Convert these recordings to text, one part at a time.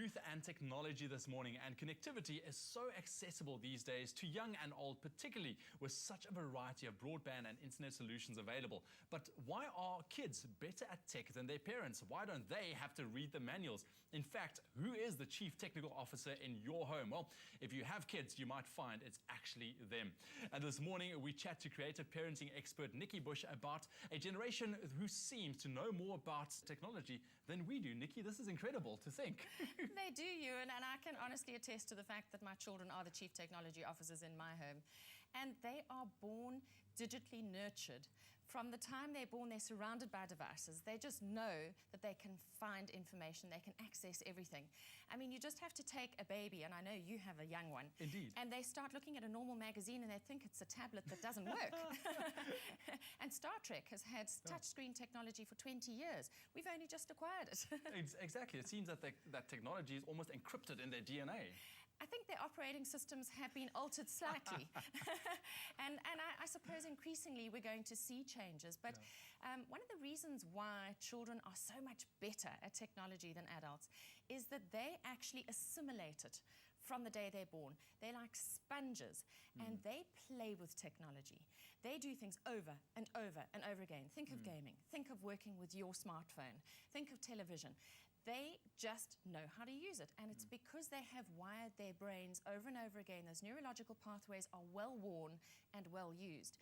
youth and technology this morning, and connectivity is so accessible these days to young and old, particularly with such a variety of broadband and internet solutions available. But why are kids better at tech than their parents? Why don't they have to read the manuals? In fact, who is the chief technical officer in your home? Well, if you have kids, you might find it's actually them. And this morning we chat to creative parenting expert Nikki Bush about a generation who seems to know more about technology than we do. Nikki, this is incredible to think. They do, Ewan, and I can honestly attest to the fact that my children are the chief technology officers in my home. And they are born digitally nurtured. From the time they're born, they're surrounded by devices. They just know that they can find information, they can access everything. I mean, you just have to take a baby, and I know you have a young one. Indeed. And they start looking at a normal magazine and they think it's a tablet that doesn't work. And Star Trek has had touchscreen technology for 20 years. We've only just acquired it. Exactly. It seems that that technology is almost encrypted in their DNA. I think their operating systems have been altered slightly. and I suppose increasingly we're going to see changes. But one of the reasons why children are so much better at technology than adults is that they actually assimilate it from the day they're born. They're like sponges, and they play with technology. They do things over and over and over again. Think of gaming. Think of working with your smartphone. Think of television. They just know how to use it, and it's because they have wired their brains over and over again. Those neurological pathways are well worn and well used.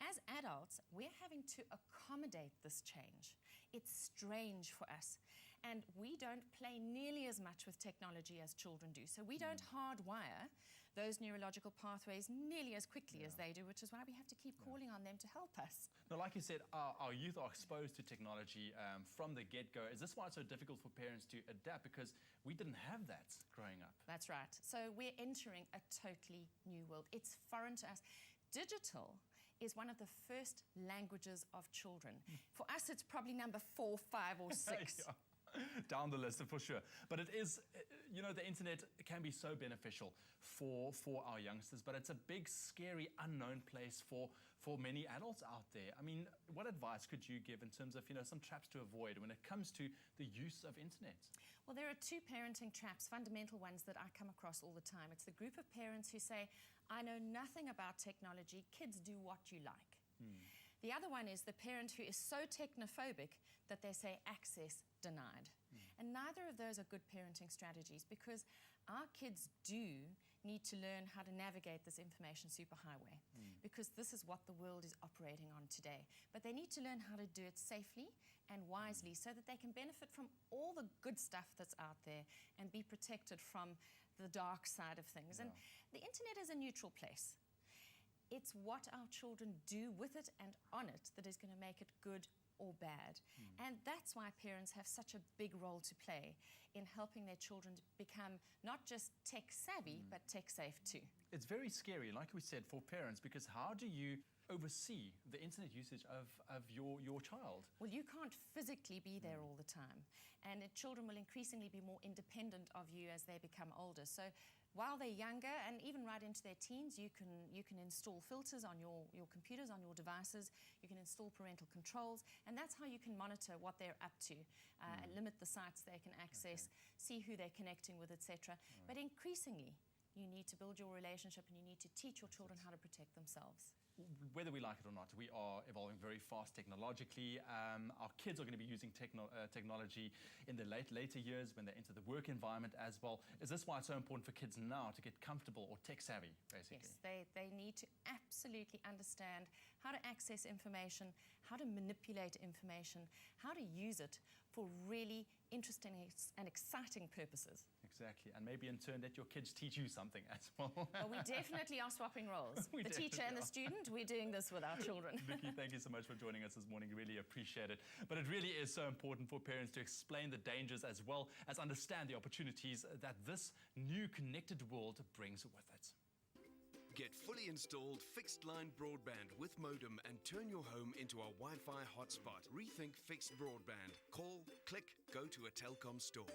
As adults, we're having to accommodate this change. It's strange for us, and we don't play nearly as much with technology as children do. So we don't hardwire those neurological pathways nearly as quickly as they do, which is why we have to keep calling on them to help us. Now, like you said, our youth are exposed to technology from the get-go. Is this why it's so difficult for parents to adapt, because we didn't have that growing up? That's right. So we're entering a totally new world. It's foreign to us. Digital is one of the first languages of children. For us, it's probably number 4, 5, or 6. Down the list for sure. But it is, you know, the internet can be so beneficial for our youngsters, but it's a big, scary, unknown place for many adults out there. I mean, what advice could you give in terms of, you know, some traps to avoid when it comes to the use of internet? Well, there are 2 parenting traps, fundamental ones that I come across all the time. It's the group of parents who say, I know nothing about technology, kids do what you like. The other one is the parent who is so technophobic that they say access denied. And neither of those are good parenting strategies, because our kids do need to learn how to navigate this information superhighway, because this is what the world is operating on today. But they need to learn how to do it safely and wisely so that they can benefit from all the good stuff that's out there and be protected from the dark side of things. And the internet is a neutral place. It's what our children do with it and on it that is going to make it good or bad. And that's why parents have such a big role to play in helping their children to become not just tech savvy, but tech safe too. It's very scary, like we said, for parents, because how do you oversee the internet usage of your child? Well, you can't physically be there all the time, and children will increasingly be more independent of you as they become older. So while they're younger, and even right into their teens, you can install filters on your computers, on your devices. You can install parental controls, and that's how you can monitor what they're up to, limit the sites they can access, see who they're connecting with, etc. But increasingly, you need to build your relationship, and you need to teach your children how to protect themselves. Whether we like it or not, we are evolving very fast technologically. Our kids are going to be using technology in the later years when they enter the work environment as well. Is this why it's so important for kids now to get comfortable or tech savvy, basically? Yes, they need to absolutely understand how to access information, how to manipulate information, how to use it for really interesting and exciting purposes. Exactly, and maybe in turn let your kids teach you something as well. Well, we definitely are swapping roles. The teacher and the student, we're doing this with our children. Nikki, thank you so much for joining us this morning. Really appreciate it. But it really is so important for parents to explain the dangers as well as understand the opportunities that this new connected world brings with it. Get fully installed fixed-line broadband with modem and turn your home into a Wi-Fi hotspot. Rethink fixed broadband. Call, click, go to a Telkom store.